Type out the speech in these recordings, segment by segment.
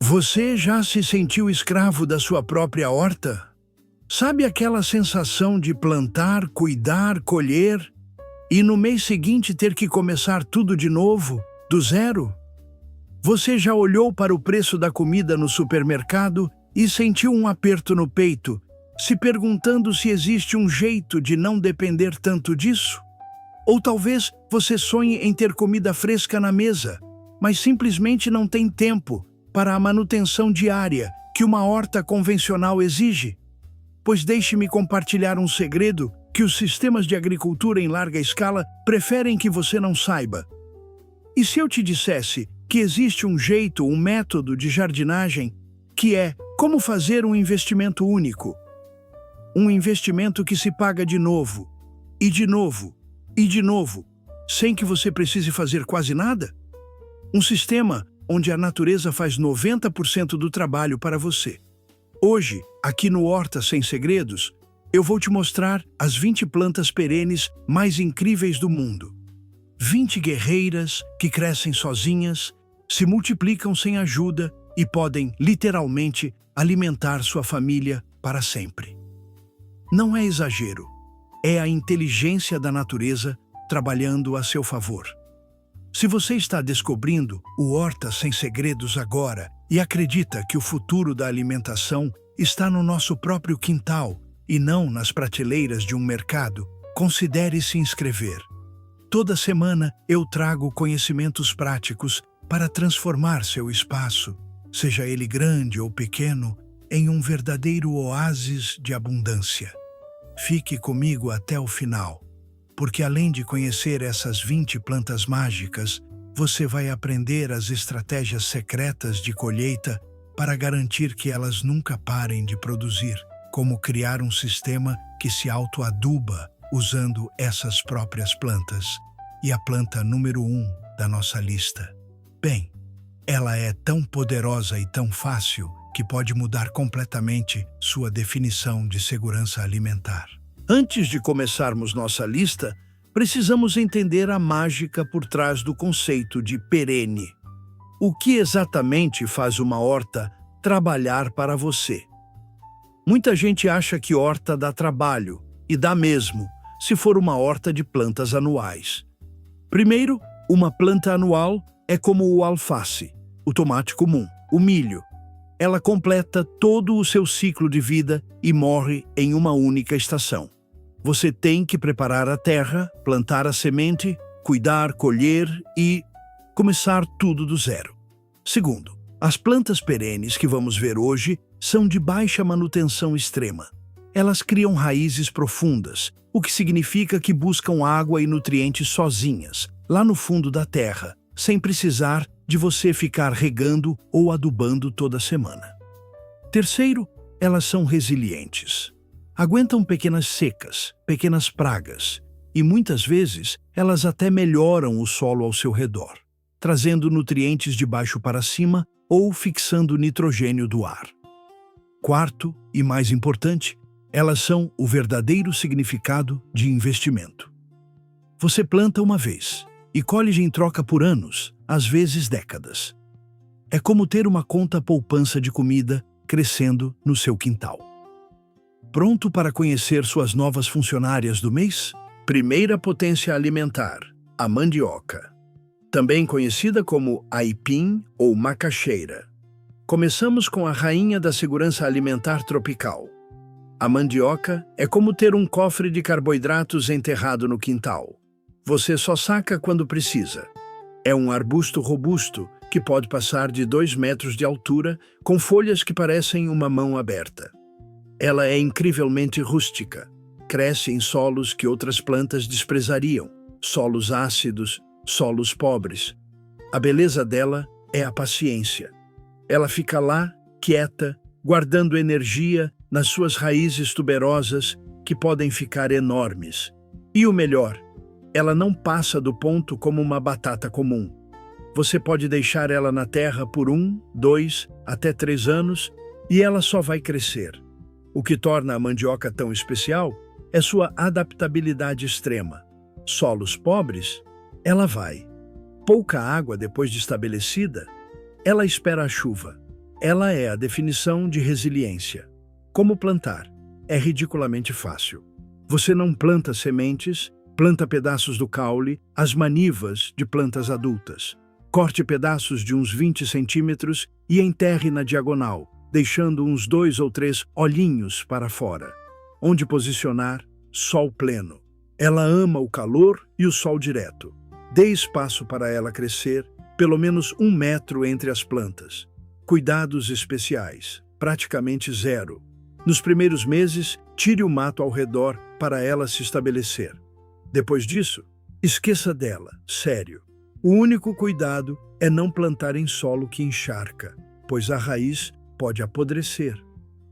Você já se sentiu escravo da sua própria horta? Sabe aquela sensação de plantar, cuidar, colher e no mês seguinte ter que começar tudo de novo, do zero? Você já olhou para o preço da comida no supermercado e sentiu um aperto no peito, se perguntando se existe um jeito de não depender tanto disso? Ou talvez você sonhe em ter comida fresca na mesa, mas simplesmente não tem tempo para a manutenção diária que uma horta convencional exige? Pois deixe-me compartilhar um segredo que os sistemas de agricultura em larga escala preferem que você não saiba. E se eu te dissesse que existe um jeito, um método de jardinagem que é como fazer um investimento único? Um investimento que se paga de novo, e de novo, e de novo, sem que você precise fazer quase nada? Um sistema onde a natureza faz 90% do trabalho para você. Hoje, aqui no Horta Sem Segredos, eu vou te mostrar as 20 plantas perenes mais incríveis do mundo. 20 guerreiras que crescem sozinhas, se multiplicam sem ajuda e podem, literalmente, alimentar sua família para sempre. Não é exagero, é a inteligência da natureza trabalhando a seu favor. Se você está descobrindo o Horta Sem Segredos agora e acredita que o futuro da alimentação está no nosso próprio quintal e não nas prateleiras de um mercado, considere se inscrever. Toda semana eu trago conhecimentos práticos para transformar seu espaço, seja ele grande ou pequeno, em um verdadeiro oásis de abundância. Fique comigo até o final, porque além de conhecer essas 20 plantas mágicas, você vai aprender as estratégias secretas de colheita para garantir que elas nunca parem de produzir, como criar um sistema que se autoaduba usando essas próprias plantas. E a planta número 1 da nossa lista. Bem, ela é tão poderosa e tão fácil que pode mudar completamente sua definição de segurança alimentar. Antes de começarmos nossa lista, precisamos entender a mágica por trás do conceito de perene. O que exatamente faz uma horta trabalhar para você? Muita gente acha que horta dá trabalho, e dá mesmo, se for uma horta de plantas anuais. Primeiro, uma planta anual é como o alface, o tomate comum, o milho. Ela completa todo o seu ciclo de vida e morre em uma única estação. Você tem que preparar a terra, plantar a semente, cuidar, colher e começar tudo do zero. Segundo, as plantas perenes que vamos ver hoje são de baixa manutenção extrema. Elas criam raízes profundas, o que significa que buscam água e nutrientes sozinhas, lá no fundo da terra, sem precisar de você ficar regando ou adubando toda semana. Terceiro, elas são resilientes. Aguentam pequenas secas, pequenas pragas, e muitas vezes elas até melhoram o solo ao seu redor, trazendo nutrientes de baixo para cima ou fixando o nitrogênio do ar. Quarto, e mais importante, elas são o verdadeiro significado de investimento. Você planta uma vez e colhe em troca por anos, às vezes décadas. É como ter uma conta poupança de comida crescendo no seu quintal. Pronto para conhecer suas novas funcionárias do mês? Primeira potência alimentar, a mandioca. Também conhecida como aipim ou macaxeira. Começamos com a rainha da segurança alimentar tropical. A mandioca é como ter um cofre de carboidratos enterrado no quintal. Você só saca quando precisa. É um arbusto robusto que pode passar de 2 metros de altura, com folhas que parecem uma mão aberta. Ela é incrivelmente rústica. Cresce em solos que outras plantas desprezariam, solos ácidos, solos pobres. A beleza dela é a paciência. Ela fica lá, quieta, guardando energia nas suas raízes tuberosas que podem ficar enormes. E o melhor, ela não passa do ponto como uma batata comum. Você pode deixar ela na terra por 1, 2, até 3 anos e ela só vai crescer. O que torna a mandioca tão especial é sua adaptabilidade extrema. Solos pobres, ela vai. Pouca água depois de estabelecida, ela espera a chuva. Ela é a definição de resiliência. Como plantar? É ridiculamente fácil. Você não planta sementes, planta pedaços do caule, as manivas de plantas adultas. Corte pedaços de uns 20 centímetros e enterre na diagonal, deixando uns 2 ou 3 olhinhos para fora. Onde posicionar? Sol pleno. Ela ama o calor e o sol direto. Dê espaço para ela crescer, pelo menos 1 metro entre as plantas. Cuidados especiais, praticamente zero. Nos primeiros meses, tire o mato ao redor para ela se estabelecer. Depois disso, esqueça dela, sério. O único cuidado é não plantar em solo que encharca, pois a raiz pode apodrecer.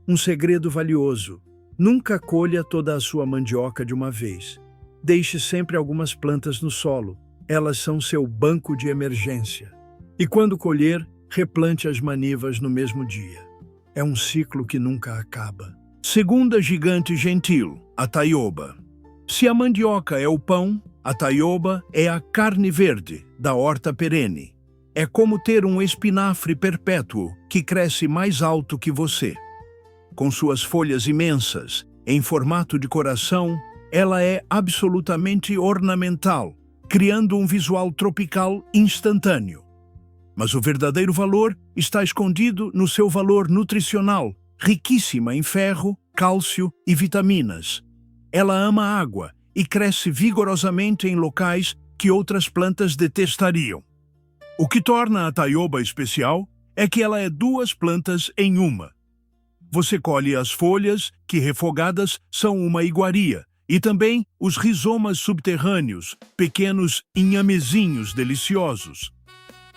Um segredo valioso: nunca colha toda a sua mandioca de uma vez. Deixe sempre algumas plantas no solo. Elas são seu banco de emergência. E quando colher, replante as manivas no mesmo dia. É um ciclo que nunca acaba. Segunda gigante gentil, a taioba. Se a mandioca é o pão, a taioba é a carne verde da horta perene. É como ter um espinafre perpétuo que cresce mais alto que você. Com suas folhas imensas, em formato de coração, ela é absolutamente ornamental, criando um visual tropical instantâneo. Mas o verdadeiro valor está escondido no seu valor nutricional, riquíssima em ferro, cálcio e vitaminas. Ela ama a água e cresce vigorosamente em locais que outras plantas detestariam. O que torna a taioba especial é que ela é 2 plantas em uma. Você colhe as folhas, que refogadas são uma iguaria, e também os rizomas subterrâneos, pequenos inhamezinhos deliciosos.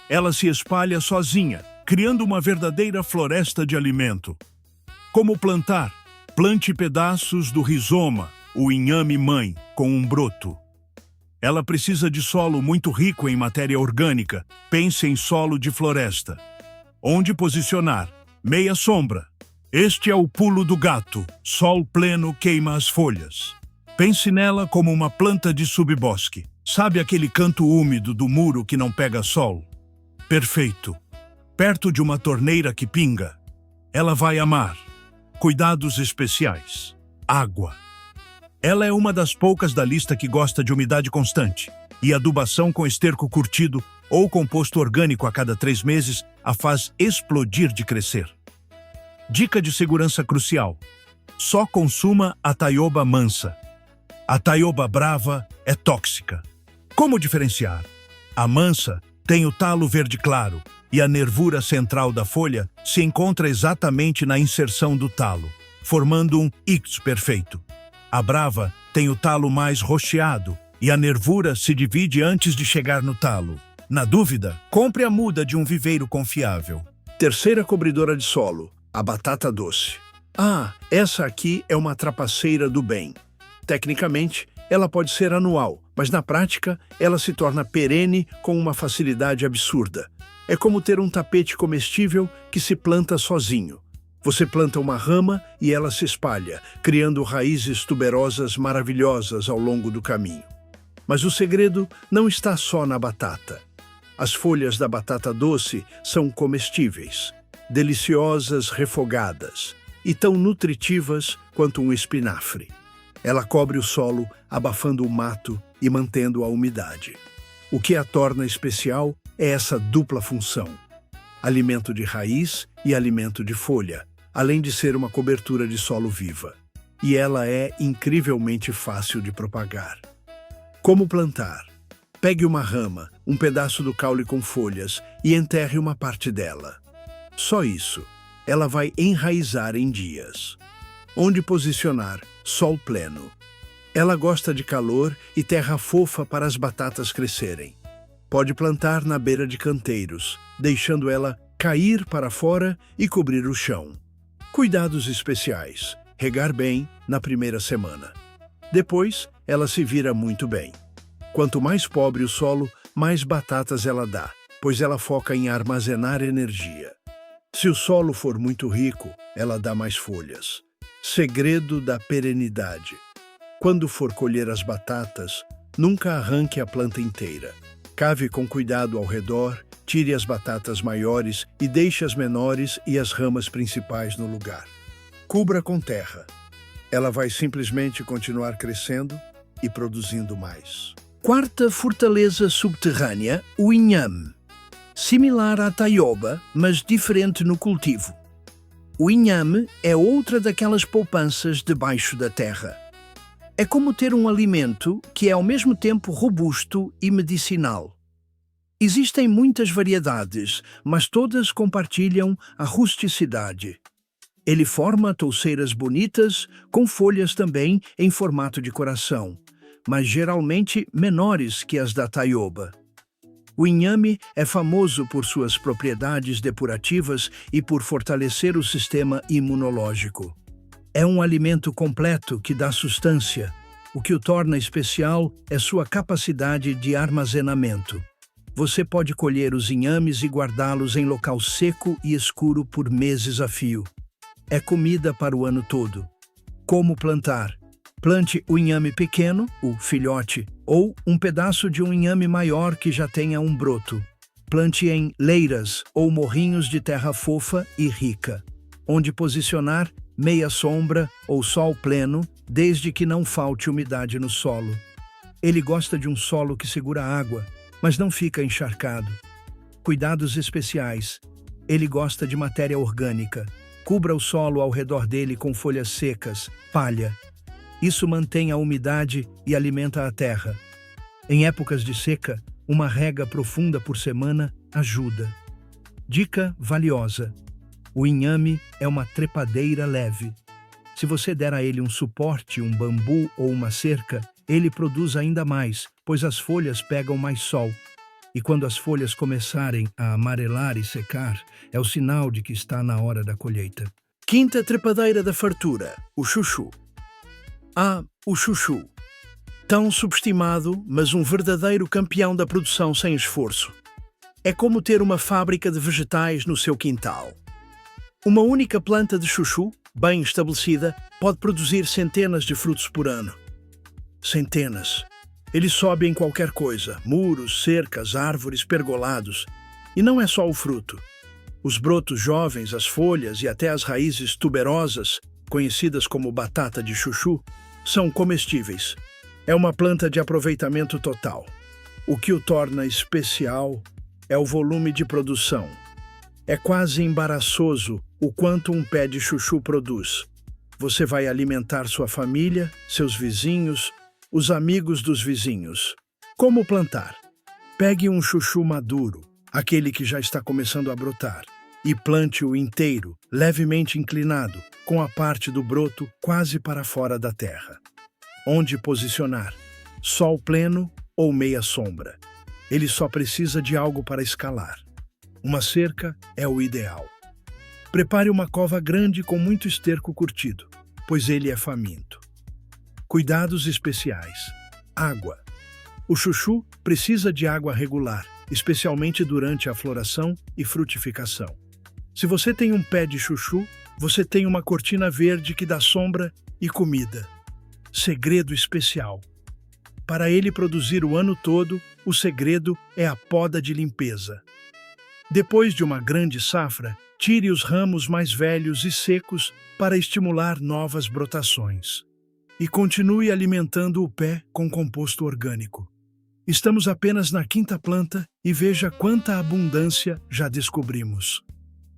Ela se espalha sozinha, criando uma verdadeira floresta de alimento. Como plantar? Plante pedaços do rizoma, o inhame-mãe, com um broto. Ela precisa de solo muito rico em matéria orgânica. Pense em solo de floresta. Onde posicionar? Meia sombra. Este é o pulo do gato. Sol pleno queima as folhas. Pense nela como uma planta de subbosque. Sabe aquele canto úmido do muro que não pega sol? Perfeito. Perto de uma torneira que pinga. Ela vai amar. Cuidados especiais. Água. Ela é uma das poucas da lista que gosta de umidade constante. E adubação com esterco curtido ou composto orgânico a cada 3 meses a faz explodir de crescer. Dica de segurança crucial. Só consuma a taioba mansa. A taioba brava é tóxica. Como diferenciar? A mansa tem o talo verde claro e a nervura central da folha se encontra exatamente na inserção do talo, formando um X perfeito. A brava tem o talo mais rocheado e a nervura se divide antes de chegar no talo. Na dúvida, compre a muda de um viveiro confiável. Terceira cobridora de solo, a batata doce. Ah, essa aqui é uma trapaceira do bem. Tecnicamente, ela pode ser anual, mas na prática, ela se torna perene com uma facilidade absurda. É como ter um tapete comestível que se planta sozinho. Você planta uma rama e ela se espalha, criando raízes tuberosas maravilhosas ao longo do caminho. Mas o segredo não está só na batata. As folhas da batata doce são comestíveis, deliciosas refogadas e tão nutritivas quanto um espinafre. Ela cobre o solo, abafando o mato e mantendo a umidade. O que a torna especial é essa dupla função: alimento de raiz e alimento de folha, além de ser uma cobertura de solo viva. E ela é incrivelmente fácil de propagar. Como plantar? Pegue uma rama, um pedaço do caule com folhas e enterre uma parte dela. Só isso. Ela vai enraizar em dias. Onde posicionar? Sol pleno. Ela gosta de calor e terra fofa para as batatas crescerem. Pode plantar na beira de canteiros, deixando ela cair para fora e cobrir o chão. Cuidados especiais. Regar bem na primeira semana. Depois, ela se vira muito bem. Quanto mais pobre o solo, mais batatas ela dá, pois ela foca em armazenar energia. Se o solo for muito rico, ela dá mais folhas. Segredo da perenidade. Quando for colher as batatas, nunca arranque a planta inteira. Cave com cuidado ao redor, Tire as batatas maiores e deixe as menores e as ramas principais no lugar. Cubra com terra. Ela vai simplesmente continuar crescendo e produzindo mais. Quarta fortaleza subterrânea, o inhame. Similar à taioba, mas diferente no cultivo. O inhame é outra daquelas poupanças debaixo da terra. É como ter um alimento que é ao mesmo tempo robusto e medicinal. Existem muitas variedades, mas todas compartilham a rusticidade. Ele forma touceiras bonitas, com folhas também em formato de coração, mas geralmente menores que as da taioba. O inhame é famoso por suas propriedades depurativas e por fortalecer o sistema imunológico. É um alimento completo que dá sustância. O que o torna especial é sua capacidade de armazenamento. Você pode colher os inhames e guardá-los em local seco e escuro por meses a fio. É comida para o ano todo. Como plantar? Plante o inhame pequeno, o filhote, ou um pedaço de um inhame maior que já tenha um broto. Plante em leiras ou morrinhos de terra fofa e rica. Onde posicionar? Meia sombra ou sol pleno, desde que não falte umidade no solo. Ele gosta de um solo que segura água, mas não fica encharcado. Cuidados especiais. Ele gosta de matéria orgânica. Cubra o solo ao redor dele com folhas secas, palha. Isso mantém a umidade e alimenta a terra. Em épocas de seca, uma rega profunda por semana ajuda. Dica valiosa. O inhame é uma trepadeira leve. Se você der a ele um suporte, um bambu ou uma cerca, ele produz ainda mais, pois as folhas pegam mais sol. E quando as folhas começarem a amarelar e secar, é o sinal de que está na hora da colheita. Quinta trepadeira da fartura, o chuchu. O chuchu. Tão subestimado, mas um verdadeiro campeão da produção sem esforço. É como ter uma fábrica de vegetais no seu quintal. Uma única planta de chuchu, bem estabelecida, pode produzir centenas de frutos por ano. Centenas. Ele sobe em qualquer coisa, muros, cercas, árvores, pergolados. E não é só o fruto. Os brotos jovens, as folhas e até as raízes tuberosas, conhecidas como batata de chuchu, são comestíveis. É uma planta de aproveitamento total. O que o torna especial é o volume de produção. É quase embaraçoso o quanto um pé de chuchu produz. Você vai alimentar sua família, seus vizinhos, os amigos dos vizinhos. Como plantar? Pegue um chuchu maduro, aquele que já está começando a brotar, e plante-o inteiro, levemente inclinado, com a parte do broto quase para fora da terra. Onde posicionar? Sol pleno ou meia sombra? Ele só precisa de algo para escalar. Uma cerca é o ideal. Prepare uma cova grande com muito esterco curtido, pois ele é faminto. Cuidados especiais. Água. O chuchu precisa de água regular, especialmente durante a floração e frutificação. Se você tem um pé de chuchu, você tem uma cortina verde que dá sombra e comida. Segredo especial. Para ele produzir o ano todo, o segredo é a poda de limpeza. Depois de uma grande safra, tire os ramos mais velhos e secos para estimular novas brotações. E continue alimentando o pé com composto orgânico. Estamos apenas na quinta planta e veja quanta abundância já descobrimos.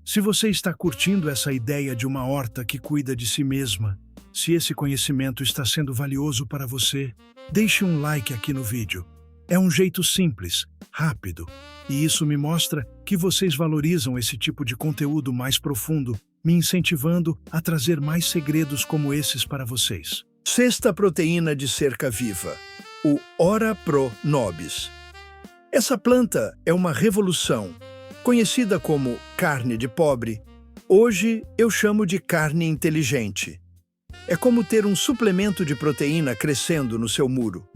Se você está curtindo essa ideia de uma horta que cuida de si mesma, se esse conhecimento está sendo valioso para você, deixe um like aqui no vídeo. É um jeito simples, rápido, e isso me mostra que vocês valorizam esse tipo de conteúdo mais profundo, me incentivando a trazer mais segredos como esses para vocês. Sexta proteína de cerca viva, o Ora Pro Nobis. Essa planta é uma revolução. Conhecida como carne de pobre, hoje eu chamo de carne inteligente. É como ter um suplemento de proteína crescendo no seu muro.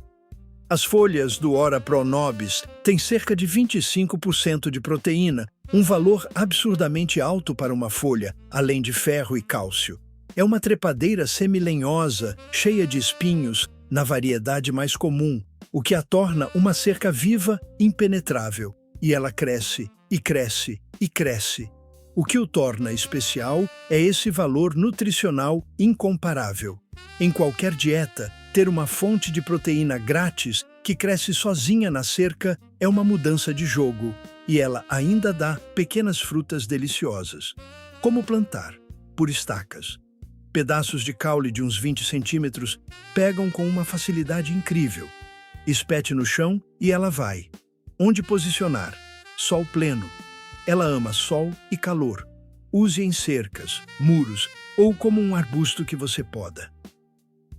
As folhas do Ora Pro Nobis têm cerca de 25% de proteína, um valor absurdamente alto para uma folha, além de ferro e cálcio. É uma trepadeira semilenhosa, cheia de espinhos, na variedade mais comum, o que a torna uma cerca viva impenetrável. E ela cresce e cresce e cresce. O que o torna especial é esse valor nutricional incomparável. Em qualquer dieta, ter uma fonte de proteína grátis que cresce sozinha na cerca é uma mudança de jogo, e ela ainda dá pequenas frutas deliciosas. Como plantar? Por estacas. Pedaços de caule de uns 20 centímetros pegam com uma facilidade incrível. Espete no chão e ela vai. Onde posicionar? Sol pleno. Ela ama sol e calor. Use em cercas, muros ou como um arbusto que você poda.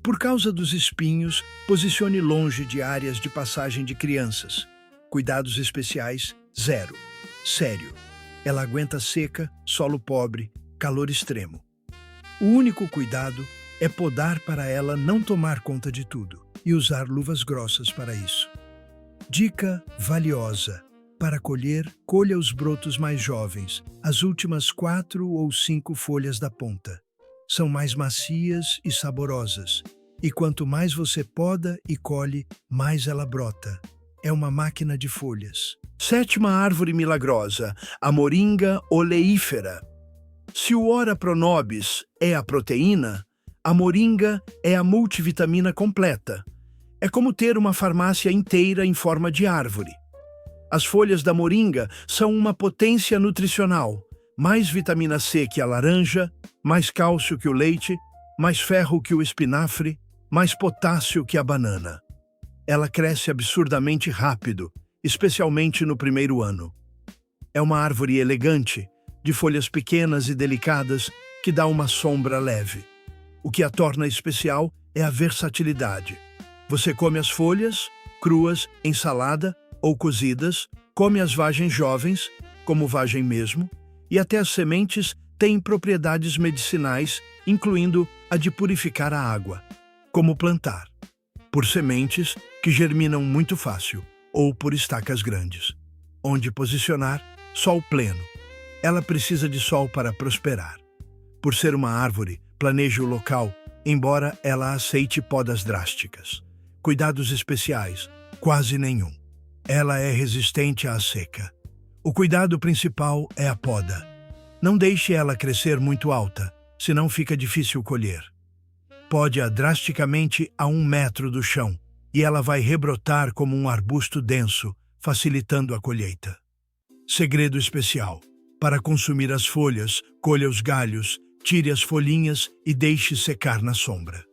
Por causa dos espinhos, posicione longe de áreas de passagem de crianças. Cuidados especiais, zero. Sério. Ela aguenta seca, solo pobre, calor extremo. O único cuidado é podar para ela não tomar conta de tudo e usar luvas grossas para isso. Dica valiosa. Para colher, colha os brotos mais jovens, as últimas 4 ou 5 folhas da ponta. São mais macias e saborosas, e quanto mais você poda e colhe, mais ela brota. É uma máquina de folhas. 7ª árvore milagrosa, a moringa oleífera. Se o ora pro nobis é a proteína, a moringa é a multivitamina completa. É como ter uma farmácia inteira em forma de árvore. As folhas da moringa são uma potência nutricional. Mais vitamina C que a laranja, mais cálcio que o leite, mais ferro que o espinafre, mais potássio que a banana. Ela cresce absurdamente rápido, especialmente no primeiro ano. É uma árvore elegante, de folhas pequenas e delicadas, que dá uma sombra leve. O que a torna especial é a versatilidade. Você come as folhas, cruas, em salada ou cozidas, come as vagens jovens, como vagem mesmo, e até as sementes têm propriedades medicinais, incluindo a de purificar a água. Como plantar? Por sementes que germinam muito fácil, ou por estacas grandes. Onde posicionar? Sol pleno. Ela precisa de sol para prosperar. Por ser uma árvore, planeje o local, embora ela aceite podas drásticas. Cuidados especiais, quase nenhum. Ela é resistente à seca. O cuidado principal é a poda. Não deixe ela crescer muito alta, senão fica difícil colher. Pode-a drasticamente a 1 metro do chão, e ela vai rebrotar como um arbusto denso, facilitando a colheita. Segredo especial. Para consumir as folhas, colha os galhos, tire as folhinhas e deixe secar na sombra.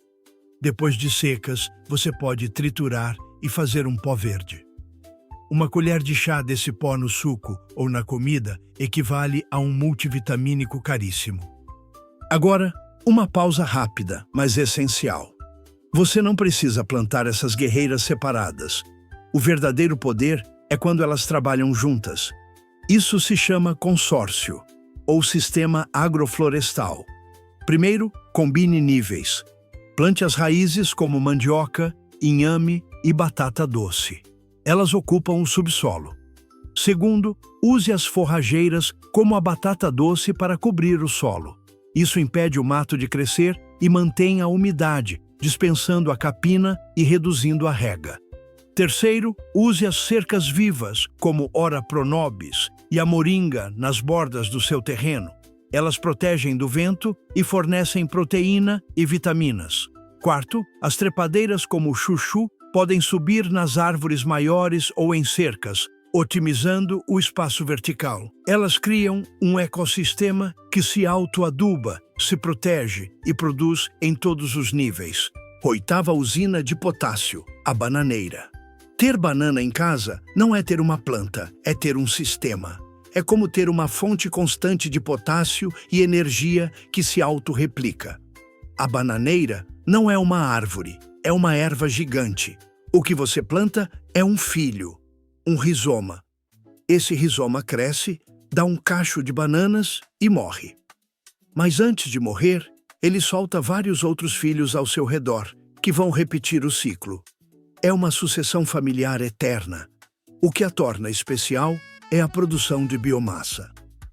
Depois de secas, você pode triturar e fazer um pó verde. Uma colher de chá desse pó no suco ou na comida equivale a um multivitamínico caríssimo. Agora, uma pausa rápida, mas essencial. Você não precisa plantar essas guerreiras separadas. O verdadeiro poder é quando elas trabalham juntas. Isso se chama consórcio, ou sistema agroflorestal. Primeiro, combine níveis. Plante as raízes como mandioca, inhame e batata doce. Elas ocupam o subsolo. Segundo, use as forrageiras como a batata doce para cobrir o solo. Isso impede o mato de crescer e mantém a umidade, dispensando a capina e reduzindo a rega. Terceiro, use as cercas vivas, como ora pro nobis e a moringa nas bordas do seu terreno. Elas protegem do vento e fornecem proteína e vitaminas. Quarto, as trepadeiras como o chuchu podem subir nas árvores maiores ou em cercas, otimizando o espaço vertical. Elas criam um ecossistema que se autoaduba, se protege e produz em todos os níveis. 8ª usina de potássio, a bananeira. Ter banana em casa não é ter uma planta, é ter um sistema. É como ter uma fonte constante de potássio e energia que se autorreplica. A bananeira não é uma árvore, é uma erva gigante. O que você planta é um filho, um rizoma. Esse rizoma cresce, dá um cacho de bananas e morre. Mas antes de morrer, ele solta vários outros filhos ao seu redor, que vão repetir o ciclo. É uma sucessão familiar eterna. O que a torna especial é a produção de biomassa.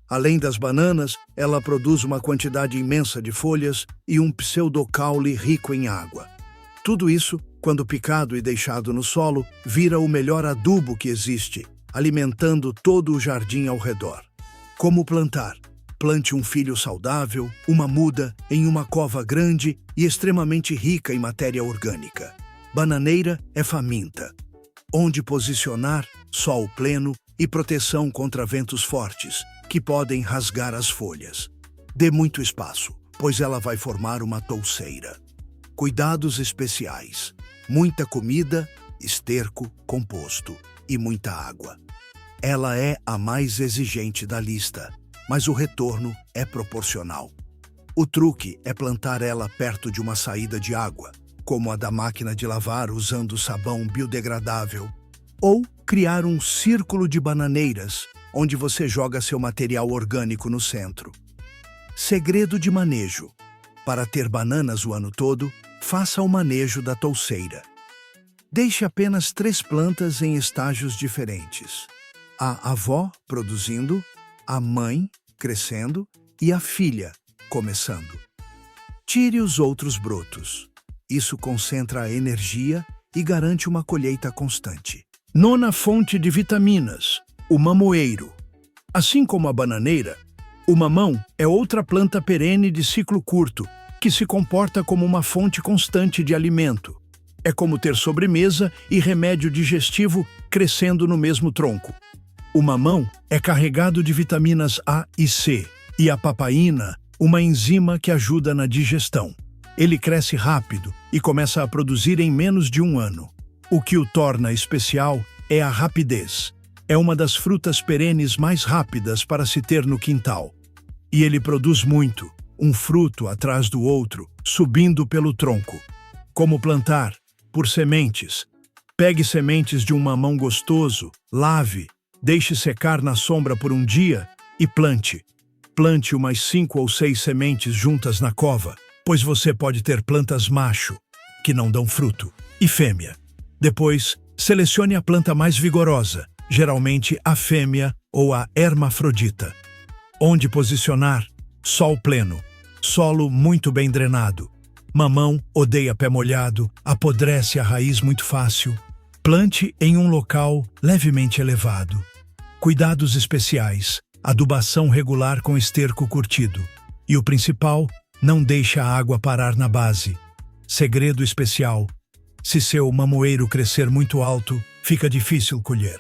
Além das bananas, ela produz uma quantidade imensa de folhas e um pseudocaule rico em água. Tudo isso, quando picado e deixado no solo, vira o melhor adubo que existe. alimentando todo o jardim ao redor. Como plantar? Plante um filho saudável, uma muda, em uma cova grande e extremamente rica em matéria orgânica. Bananeira é faminta. Onde posicionar? Sol pleno e proteção contra ventos fortes, que podem rasgar as folhas. Dê muito espaço, pois ela vai formar uma touceira. Cuidados especiais. Muita comida, esterco, composto e muita água. Ela é a mais exigente da lista, mas o retorno é proporcional. O truque é plantar ela perto de uma saída de água, como a da máquina de lavar usando sabão biodegradável, ou criar um círculo de bananeiras, onde você joga seu material orgânico no centro. Segredo de manejo. Para ter bananas o ano todo, faça o manejo da touceira. Deixe apenas 3 plantas em estágios diferentes. A avó produzindo, a mãe crescendo e a filha começando. Tire os outros brotos. Isso concentra a energia e garante uma colheita constante. Nona fonte de vitaminas, o mamoeiro. Assim como a bananeira, o mamão é outra planta perene de ciclo curto, que se comporta como uma fonte constante de alimento. É como ter sobremesa e remédio digestivo crescendo no mesmo tronco. O mamão é carregado de vitaminas A e C, e a papaína, uma enzima que ajuda na digestão. Ele cresce rápido e começa a produzir em menos de 1 ano. O que o torna especial é a rapidez. É uma das frutas perenes mais rápidas para se ter no quintal. E ele produz muito, um fruto atrás do outro, subindo pelo tronco. Como plantar? Por sementes. Pegue sementes de um mamão gostoso, lave, deixe secar na sombra por 1 dia e plante. Plante umas 5 ou 6 sementes juntas na cova, pois você pode ter plantas macho, que não dão fruto, e fêmea. Depois, selecione a planta mais vigorosa, geralmente a fêmea ou a hermafrodita. Onde posicionar? Sol pleno. Solo muito bem drenado. Mamão odeia pé molhado, apodrece a raiz muito fácil. Plante em um local levemente elevado. Cuidados especiais. Adubação regular com esterco curtido. E o principal, não deixe a água parar na base. Segredo especial. Se seu mamoeiro crescer muito alto, fica difícil colher.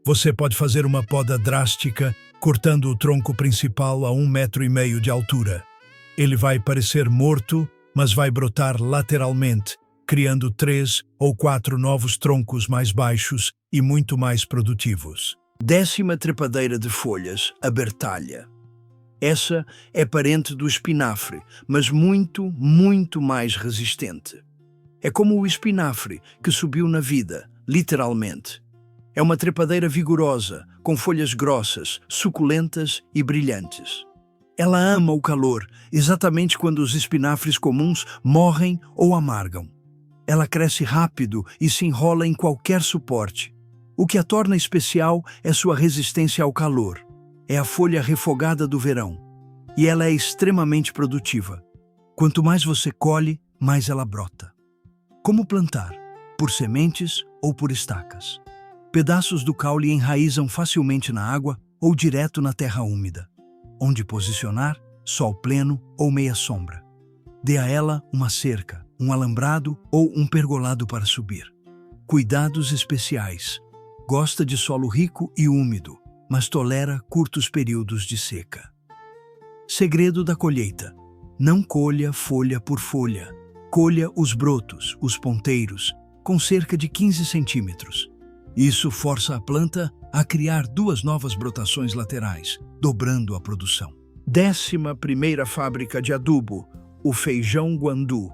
Você pode fazer uma poda drástica, cortando o tronco principal a 1,5 metro de altura. Ele vai parecer morto, mas vai brotar lateralmente, criando 3 ou 4 novos troncos mais baixos e muito mais produtivos. 10ª trepadeira de folhas, a bertalha. Essa é parente do espinafre, mas muito, muito mais resistente. É como o espinafre, que subiu na vida, literalmente. É uma trepadeira vigorosa, com folhas grossas, suculentas e brilhantes. Ela ama o calor, exatamente quando os espinafres comuns morrem ou amargam. Ela cresce rápido e se enrola em qualquer suporte. O que a torna especial é sua resistência ao calor. É a folha refogada do verão. E ela é extremamente produtiva. Quanto mais você colhe, mais ela brota. Como plantar? Por sementes ou por estacas. Pedaços do caule enraizam facilmente na água ou direto na terra úmida. Onde posicionar? Sol pleno ou meia sombra. Dê a ela uma cerca, um alambrado ou um pergolado para subir. Cuidados especiais. Gosta de solo rico e úmido, mas tolera curtos períodos de seca. Segredo da colheita. Não colha folha por folha. Colha os brotos, os ponteiros, com cerca de 15 centímetros. Isso força a planta a criar 2 novas brotações laterais, dobrando a produção. 11ª fábrica de adubo, o feijão guandu.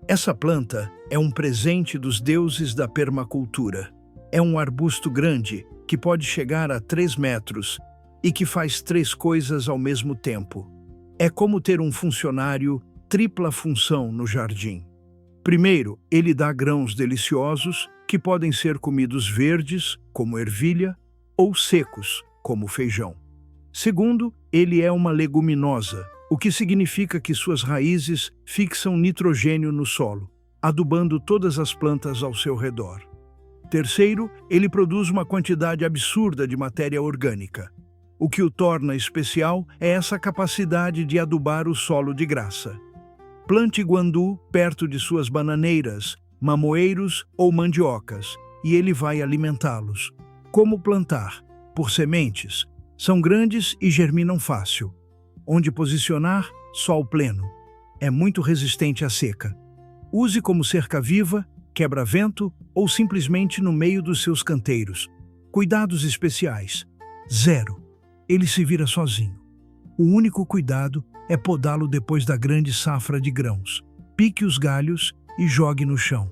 Essa planta é um presente dos deuses da permacultura. É um arbusto grande que pode chegar a 3 metros e que faz 3 coisas ao mesmo tempo. É como ter um funcionário tripla função no jardim. Primeiro, ele dá grãos deliciosos que podem ser comidos verdes, como ervilha, ou secos, como feijão. Segundo, ele é uma leguminosa, o que significa que suas raízes fixam nitrogênio no solo, adubando todas as plantas ao seu redor. Terceiro, ele produz uma quantidade absurda de matéria orgânica. O que o torna especial é essa capacidade de adubar o solo de graça. Plante guandu perto de suas bananeiras, mamoeiros ou mandiocas, e ele vai alimentá-los. Como plantar? Por sementes. São grandes e germinam fácil. Onde posicionar? Sol pleno. É muito resistente à seca. Use como cerca viva, quebra-vento ou simplesmente no meio dos seus canteiros. Cuidados especiais. 0. Ele se vira sozinho. O único cuidado é podá-lo depois da grande safra de grãos. Pique os galhos e jogue no chão.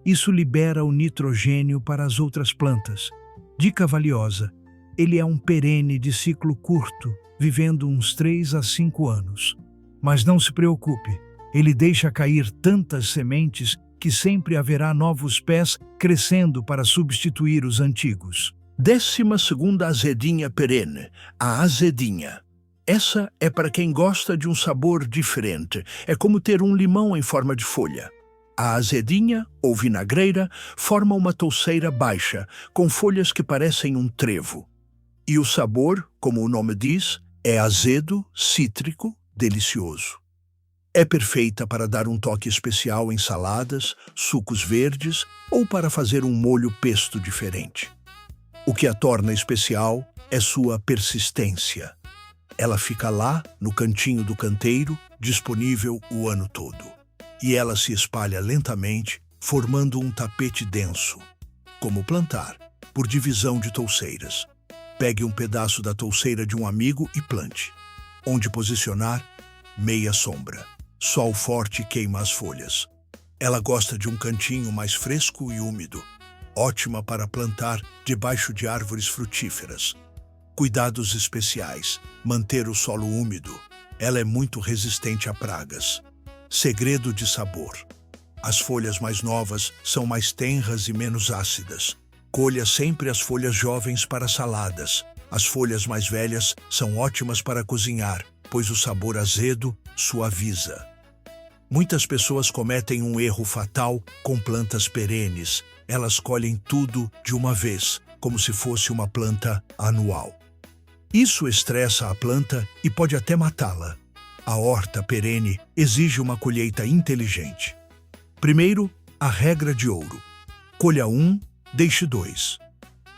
Isso libera o nitrogênio para as outras plantas. Dica valiosa: ele é um perene de ciclo curto, vivendo uns 3 a 5 anos. Mas não se preocupe, ele deixa cair tantas sementes que sempre haverá novos pés crescendo para substituir os antigos. 12ª azedinha perene, a azedinha. Essa é para quem gosta de um sabor diferente. É como ter um limão em forma de folha. A azedinha, ou vinagreira, forma uma touceira baixa, com folhas que parecem um trevo. E o sabor, como o nome diz, é azedo, cítrico, delicioso. É perfeita para dar um toque especial em saladas, sucos verdes ou para fazer um molho pesto diferente. O que a torna especial é sua persistência. Ela fica lá, no cantinho do canteiro, disponível o ano todo. E ela se espalha lentamente, formando um tapete denso. Como plantar? Por divisão de touceiras. Pegue um pedaço da touceira de um amigo e plante. Onde posicionar? Meia sombra. Sol forte queima as folhas. Ela gosta de um cantinho mais fresco e úmido. Ótima para plantar debaixo de árvores frutíferas. Cuidados especiais. Manter o solo úmido. Ela é muito resistente a pragas. Segredo de sabor. As folhas mais novas são mais tenras e menos ácidas. Colha sempre as folhas jovens para saladas. As folhas mais velhas são ótimas para cozinhar, pois o sabor azedo suaviza. Muitas pessoas cometem um erro fatal com plantas perenes. Elas colhem tudo de uma vez, como se fosse uma planta anual. Isso estressa a planta e pode até matá-la. A horta perene exige uma colheita inteligente. Primeiro, a regra de ouro. Colha 1, deixe 2.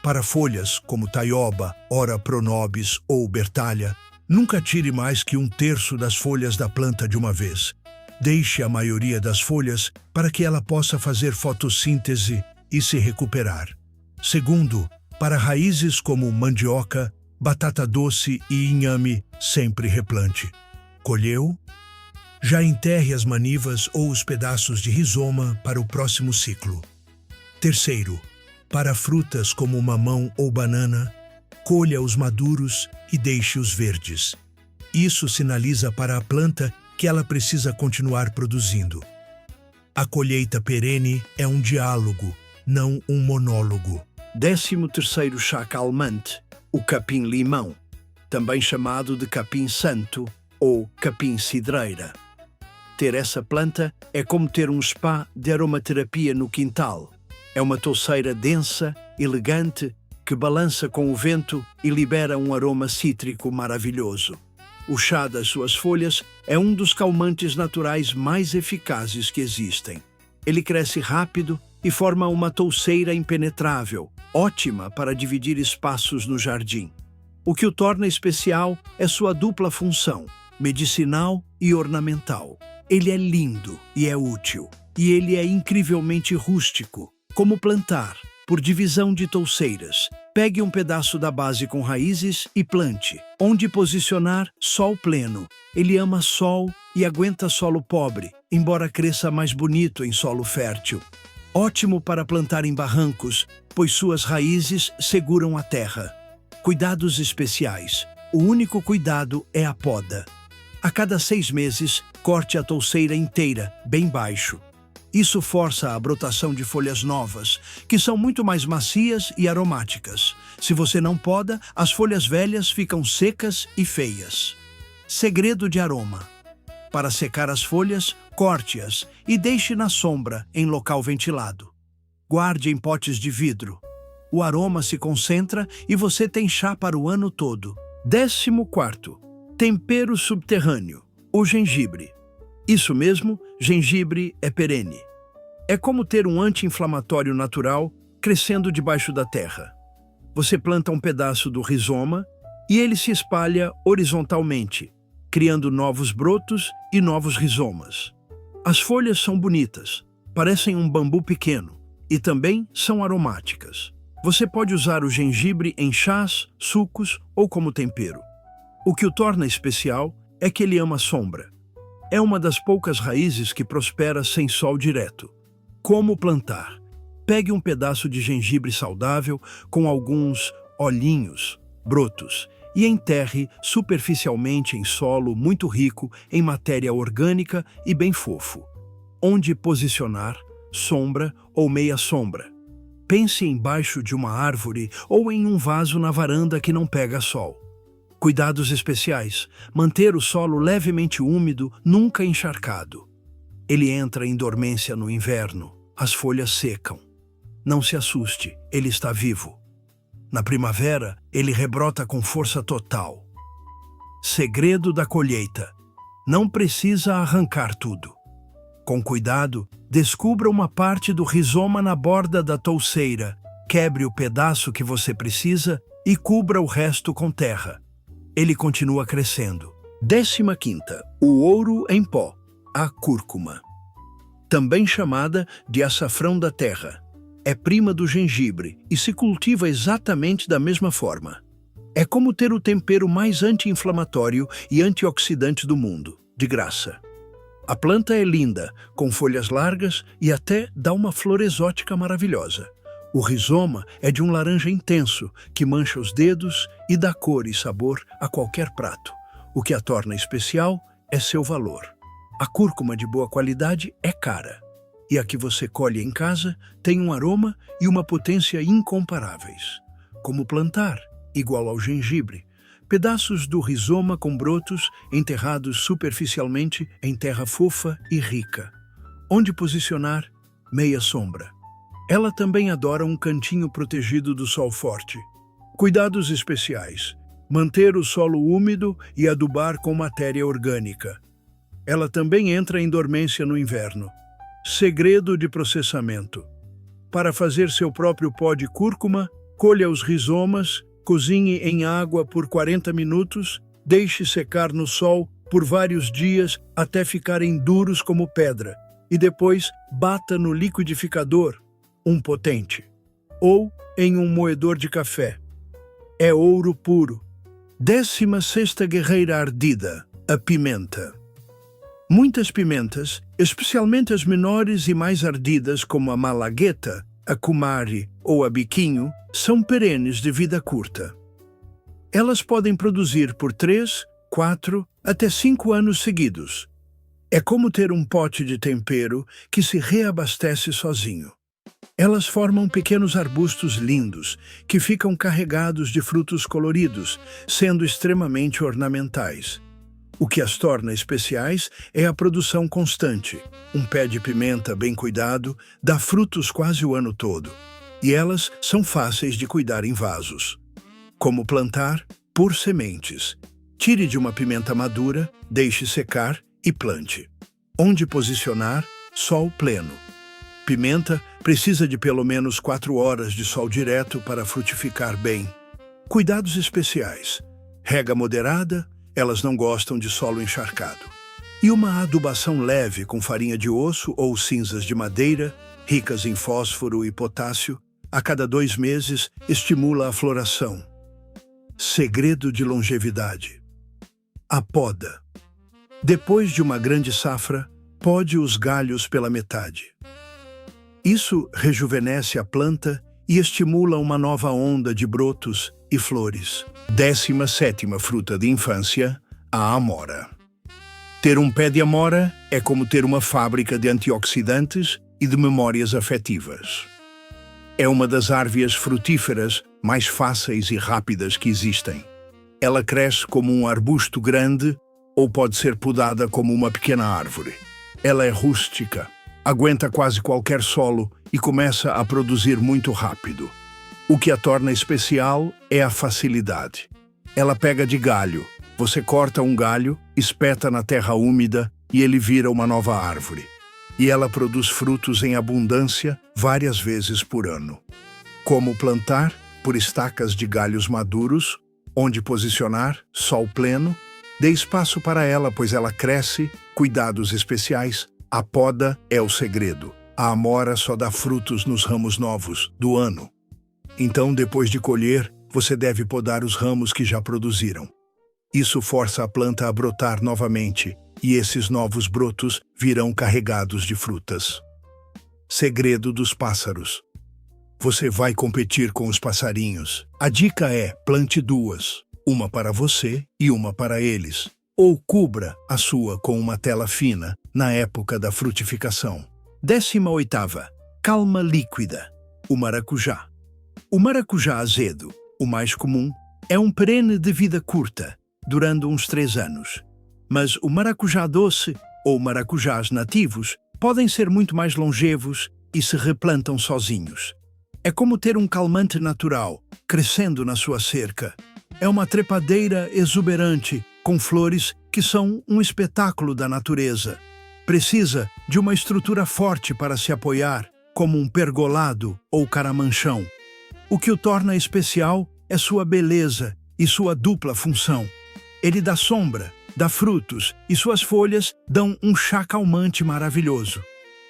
Para folhas como taioba, ora pronobis ou bertalha, nunca tire mais que 1/3 das folhas da planta de uma vez. Deixe a maioria das folhas para que ela possa fazer fotossíntese e se recuperar. Segundo, para raízes como mandioca, batata doce e inhame, sempre replante. Colheu? Já enterre as manivas ou os pedaços de rizoma para o próximo ciclo. Terceiro, para frutas como mamão ou banana, colha os maduros e deixe os verdes. Isso sinaliza para a planta que ela precisa continuar produzindo. A colheita perene é um diálogo, não um monólogo. 13º chá calmante, o capim-limão, também chamado de capim-santo ou capim-cidreira. Ter essa planta é como ter um spa de aromaterapia no quintal. É uma touceira densa, elegante, que balança com o vento e libera um aroma cítrico maravilhoso. O chá das suas folhas é um dos calmantes naturais mais eficazes que existem. Ele cresce rápido e forma uma touceira impenetrável, ótima para dividir espaços no jardim. O que o torna especial é sua dupla função, medicinal e ornamental. Ele é lindo e é útil, e ele é incrivelmente rústico. Como plantar? Por divisão de touceiras. Pegue um pedaço da base com raízes e plante. Onde posicionar? Sol pleno. Ele ama sol e aguenta solo pobre, embora cresça mais bonito em solo fértil. Ótimo para plantar em barrancos, pois suas raízes seguram a terra. Cuidados especiais. O único cuidado é a poda. A cada 6 meses, corte a touceira inteira, bem baixo. Isso força a brotação de folhas novas, que são muito mais macias e aromáticas. Se você não poda, as folhas velhas ficam secas e feias. Segredo de aroma. Para secar as folhas, corte-as e deixe na sombra, em local ventilado. guarde em potes de vidro. O aroma se concentra e você tem chá para o ano todo. 14º. Tempero subterrâneo. O gengibre. Isso mesmo, gengibre é perene. É como ter um anti-inflamatório natural crescendo debaixo da terra. Você planta um pedaço do rizoma e ele se espalha horizontalmente, criando novos brotos e novos rizomas. As folhas são bonitas, parecem um bambu pequeno e também são aromáticas. Você pode usar o gengibre em chás, sucos ou como tempero. O que o torna especial é que ele ama sombra. É uma das poucas raízes que prospera sem sol direto. Como plantar? Pegue um pedaço de gengibre saudável com alguns olhinhos, brotos, e enterre superficialmente em solo muito rico em matéria orgânica e bem fofo. Onde posicionar? Sombra ou meia sombra. Pense embaixo de uma árvore ou em um vaso na varanda que não pega sol. Cuidados especiais: manter o solo levemente úmido, nunca encharcado. Ele entra em dormência no inverno, as folhas secam. Não se assuste, ele está vivo. Na primavera, ele rebrota com força total. Segredo da colheita: não precisa arrancar tudo. Com cuidado, descubra uma parte do rizoma na borda da touceira, quebre o pedaço que você precisa e cubra o resto com terra. Ele continua crescendo. 15ª. O ouro em pó. A cúrcuma. Também chamada de açafrão da terra. É prima do gengibre e se cultiva exatamente da mesma forma. É como ter o tempero mais anti-inflamatório e antioxidante do mundo, de graça. A planta é linda, com folhas largas e até dá uma flor exótica maravilhosa. O rizoma é de um laranja intenso, que mancha os dedos e dá cor e sabor a qualquer prato. O que a torna especial é seu valor. A cúrcuma de boa qualidade é cara, e a que você colhe em casa tem um aroma e uma potência incomparáveis. Como plantar? Igual ao gengibre. Pedaços do rizoma com brotos enterrados superficialmente em terra fofa e rica. Onde posicionar? Meia sombra. Ela também adora um cantinho protegido do sol forte. Cuidados especiais: manter o solo úmido e adubar com matéria orgânica. Ela também entra em dormência no inverno. Segredo de processamento: para fazer seu próprio pó de cúrcuma, colha os rizomas, cozinhe em água por 40 minutos, deixe secar no sol por vários dias até ficarem duros como pedra e depois bata no liquidificador, um potente, ou em um moedor de café. É ouro puro. 16ª guerreira ardida, a pimenta. Muitas pimentas, especialmente as menores e mais ardidas como a malagueta, a cumari ou a biquinho, são perenes de vida curta. Elas podem produzir por 3, 4, até 5 anos seguidos. É como ter um pote de tempero que se reabastece sozinho. Elas formam pequenos arbustos lindos, que ficam carregados de frutos coloridos, sendo extremamente ornamentais. O que as torna especiais é a produção constante. Um pé de pimenta bem cuidado dá frutos quase o ano todo. E elas são fáceis de cuidar em vasos. Como plantar? Por sementes. Tire de uma pimenta madura, deixe secar e plante. Onde posicionar? Sol pleno. Pimenta precisa de pelo menos 4 horas de sol direto para frutificar bem. Cuidados especiais: rega moderada, elas não gostam de solo encharcado. E uma adubação leve com farinha de osso ou cinzas de madeira, ricas em fósforo e potássio, a cada 2 meses estimula a floração. Segredo de longevidade: a poda. Depois de uma grande safra, pode os galhos pela metade. Isso rejuvenesce a planta e estimula uma nova onda de brotos e flores. 17ª fruta de infância, a amora. Ter um pé de amora é como ter uma fábrica de antioxidantes e de memórias afetivas. É uma das árvores frutíferas mais fáceis e rápidas que existem. Ela cresce como um arbusto grande ou pode ser podada como uma pequena árvore. Ela é rústica, Aguenta quase qualquer solo e começa a produzir muito rápido. O que a torna especial é a facilidade. Ela pega de galho. Você corta um galho, espeta na terra úmida e ele vira uma nova árvore. E ela produz frutos em abundância várias vezes por ano. Como plantar? Por estacas de galhos maduros. Onde posicionar? Sol pleno. Dê espaço para ela, pois ela cresce. Cuidados especiais. A poda é o segredo. A amora só dá frutos nos ramos novos do ano. Então, depois de colher, você deve podar os ramos que já produziram. Isso força a planta a brotar novamente, e esses novos brotos virão carregados de frutas. Segredo dos pássaros. Você vai competir com os passarinhos. A dica é: plante duas, uma para você e uma para eles. Ou cubra a sua com uma tela fina na época da frutificação. 18ª. Calma líquida. O maracujá. O maracujá azedo, o mais comum, é um perene de vida curta, durando uns 3 anos. Mas o maracujá doce, ou maracujás nativos, podem ser muito mais longevos e se replantam sozinhos. É como ter um calmante natural, crescendo na sua cerca. É uma trepadeira exuberante, com flores que são um espetáculo da natureza. Precisa de uma estrutura forte para se apoiar, como um pergolado ou caramanchão. O que o torna especial é sua beleza e sua dupla função. Ele dá sombra, dá frutos e suas folhas dão um chá calmante maravilhoso.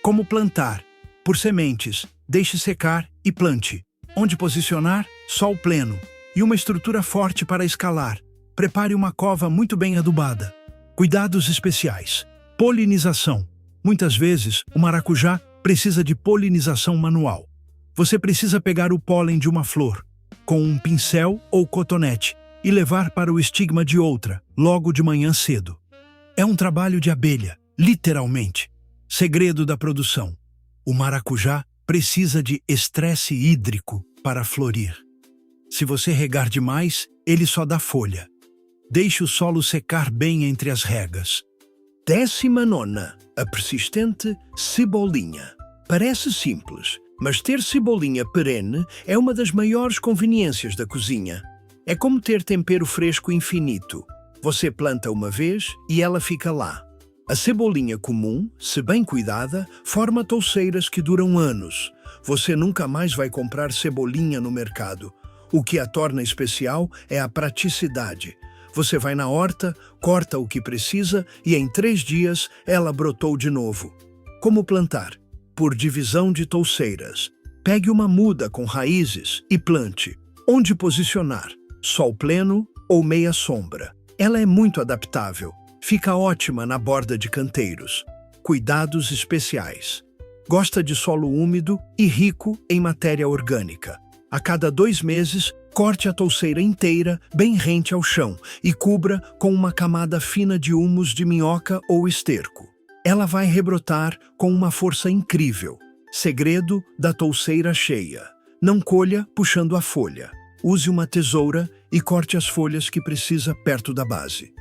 Como plantar? Por sementes, deixe secar e plante. Onde posicionar? Sol pleno. E uma estrutura forte para escalar. Prepare uma cova muito bem adubada. Cuidados especiais. Polinização. Muitas vezes, o maracujá precisa de polinização manual. Você precisa pegar o pólen de uma flor, com um pincel ou cotonete, e levar para o estigma de outra, logo de manhã cedo. É um trabalho de abelha, literalmente. Segredo da produção. O maracujá precisa de estresse hídrico para florir. Se você regar demais, ele só dá folha. Deixe o solo secar bem entre as regas. 19ª. A persistente cebolinha. Parece simples, mas ter cebolinha perene é uma das maiores conveniências da cozinha. É como ter tempero fresco infinito. Você planta uma vez e ela fica lá. A cebolinha comum, se bem cuidada, forma touceiras que duram anos. Você nunca mais vai comprar cebolinha no mercado. O que a torna especial é a praticidade. Você vai na horta, corta o que precisa e em 3 dias ela brotou de novo. Como plantar? Por divisão de touceiras. Pegue uma muda com raízes e plante. Onde posicionar? Sol pleno ou meia sombra. Ela é muito adaptável. Fica ótima na borda de canteiros. Cuidados especiais. Gosta de solo úmido e rico em matéria orgânica. A cada 2 meses, corte a touceira inteira bem rente ao chão e cubra com uma camada fina de humus de minhoca ou esterco. Ela vai rebrotar com uma força incrível. Segredo da touceira cheia. Não colha puxando a folha. Use uma tesoura e corte as folhas que precisa perto da base.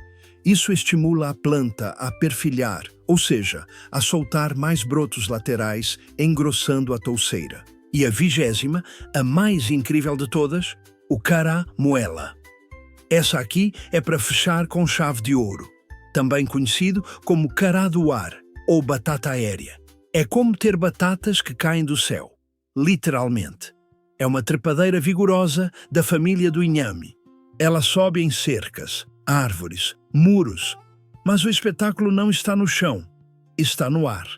Isso estimula a planta a perfilhar, ou seja, a soltar mais brotos laterais, engrossando a touceira. E a 20ª, a mais incrível de todas, o caramuela. Essa aqui é para fechar com chave de ouro, também conhecido como cará do ar ou batata aérea. É como ter batatas que caem do céu, literalmente. É uma trepadeira vigorosa da família do inhame. Ela sobe em cercas, árvores, muros, mas o espetáculo não está no chão, está no ar.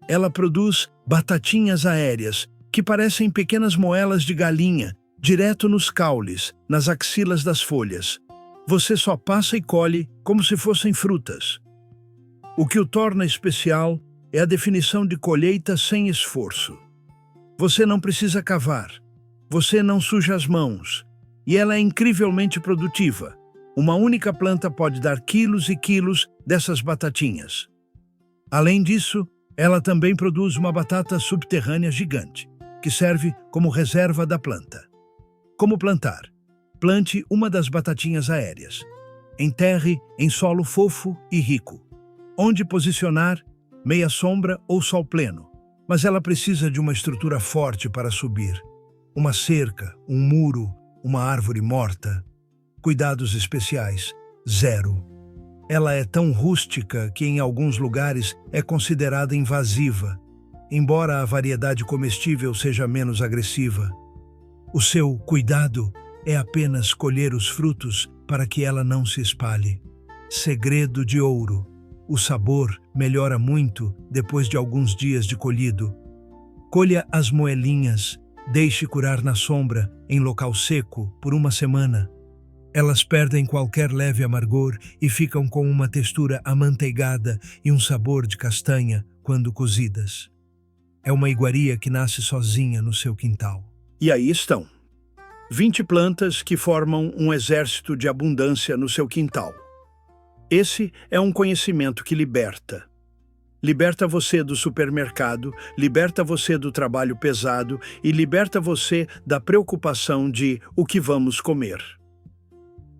Ela produz batatinhas aéreas que parecem pequenas moelas de galinha, direto nos caules, nas axilas das folhas. Você só passa e colhe como se fossem frutas. O que o torna especial é a definição de colheita sem esforço. Você não precisa cavar, você não suja as mãos, e ela é incrivelmente produtiva. Uma única planta pode dar quilos e quilos dessas batatinhas. Além disso, ela também produz uma batata subterrânea gigante, que serve como reserva da planta. Como plantar? Plante uma das batatinhas aéreas. Enterre em solo fofo e rico. Onde posicionar? Meia sombra ou sol pleno. mas ela precisa de uma estrutura forte para subir. Uma cerca, um muro, uma árvore morta. Cuidados especiais, zero. Ela é tão rústica que em alguns lugares é considerada invasiva, embora a variedade comestível seja menos agressiva. O seu cuidado é apenas colher os frutos para que ela não se espalhe. Segredo de ouro. O sabor melhora muito depois de alguns dias de colhido. Colha as moelinhas, deixe curar na sombra, em local seco, por uma semana. Elas perdem qualquer leve amargor e ficam com uma textura amanteigada e um sabor de castanha quando cozidas. É uma iguaria que nasce sozinha no seu quintal. E aí estão, 20 plantas que formam um exército de abundância no seu quintal. Esse é um conhecimento que liberta. Liberta você do supermercado, liberta você do trabalho pesado e liberta você da preocupação de o que vamos comer.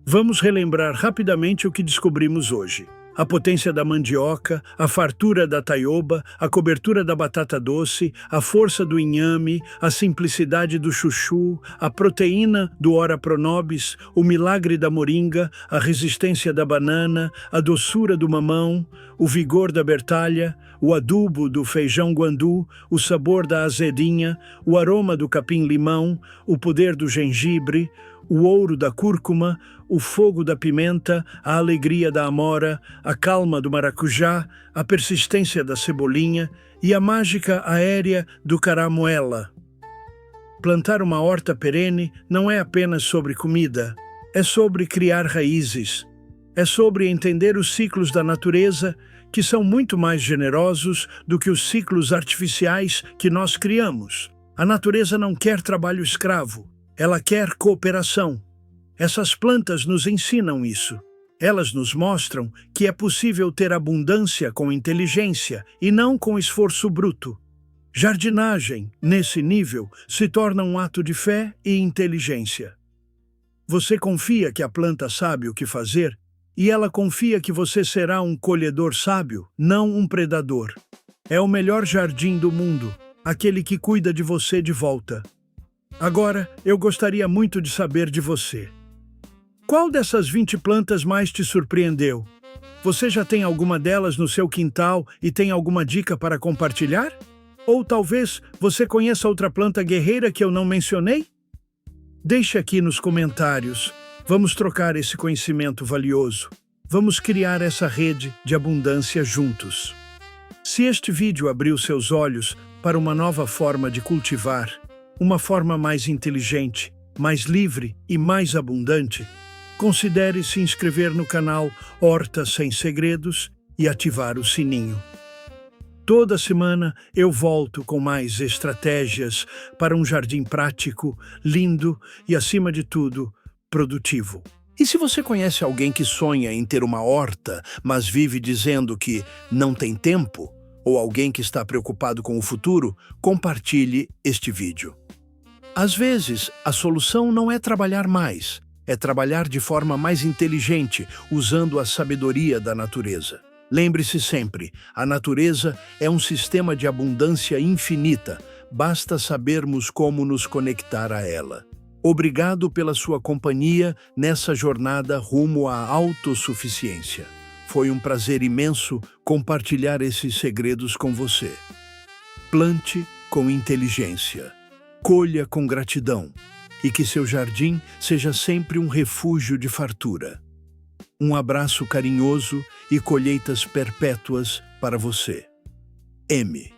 Vamos relembrar rapidamente o que descobrimos hoje. A potência da mandioca, a fartura da taioba, a cobertura da batata doce, a força do inhame, a simplicidade do chuchu, a proteína do ora pronobis, o milagre da moringa, a resistência da banana, a doçura do mamão, o vigor da bertalha, o adubo do feijão guandu, o sabor da azedinha, o aroma do capim-limão, o poder do gengibre, o ouro da cúrcuma, o fogo da pimenta, a alegria da amora, a calma do maracujá, a persistência da cebolinha e a mágica aérea do caramuela. Plantar uma horta perene não é apenas sobre comida, é sobre criar raízes, é sobre entender os ciclos da natureza, que são muito mais generosos do que os ciclos artificiais que nós criamos. A natureza não quer trabalho escravo. Ela quer cooperação. Essas plantas nos ensinam isso. Elas nos mostram que é possível ter abundância com inteligência e não com esforço bruto. Jardinagem, nesse nível, se torna um ato de fé e inteligência. Você confia que a planta sabe o que fazer e ela confia que você será um colhedor sábio, não um predador. É o melhor jardim do mundo, aquele que cuida de você de volta. Agora, eu gostaria muito de saber de você. Qual dessas 20 plantas mais te surpreendeu? Você já tem alguma delas no seu quintal e tem alguma dica para compartilhar? Ou talvez você conheça outra planta guerreira que eu não mencionei? Deixe aqui nos comentários. Vamos trocar esse conhecimento valioso. Vamos criar essa rede de abundância juntos. Se este vídeo abriu seus olhos para uma nova forma de cultivar, uma forma mais inteligente, mais livre e mais abundante, considere se inscrever no canal Horta Sem Segredos e ativar o sininho. Toda semana eu volto com mais estratégias para um jardim prático, lindo e, acima de tudo, produtivo. E se você conhece alguém que sonha em ter uma horta, mas vive dizendo que não tem tempo, ou alguém que está preocupado com o futuro, compartilhe este vídeo. Às vezes, a solução não é trabalhar mais, é trabalhar de forma mais inteligente, usando a sabedoria da natureza. Lembre-se sempre, a natureza é um sistema de abundância infinita, basta sabermos como nos conectar a ela. Obrigado pela sua companhia nessa jornada rumo à autossuficiência. Foi um prazer imenso compartilhar esses segredos com você. Plante com inteligência. Colha com gratidão e que seu jardim seja sempre um refúgio de fartura. Um abraço carinhoso e colheitas perpétuas para você. M.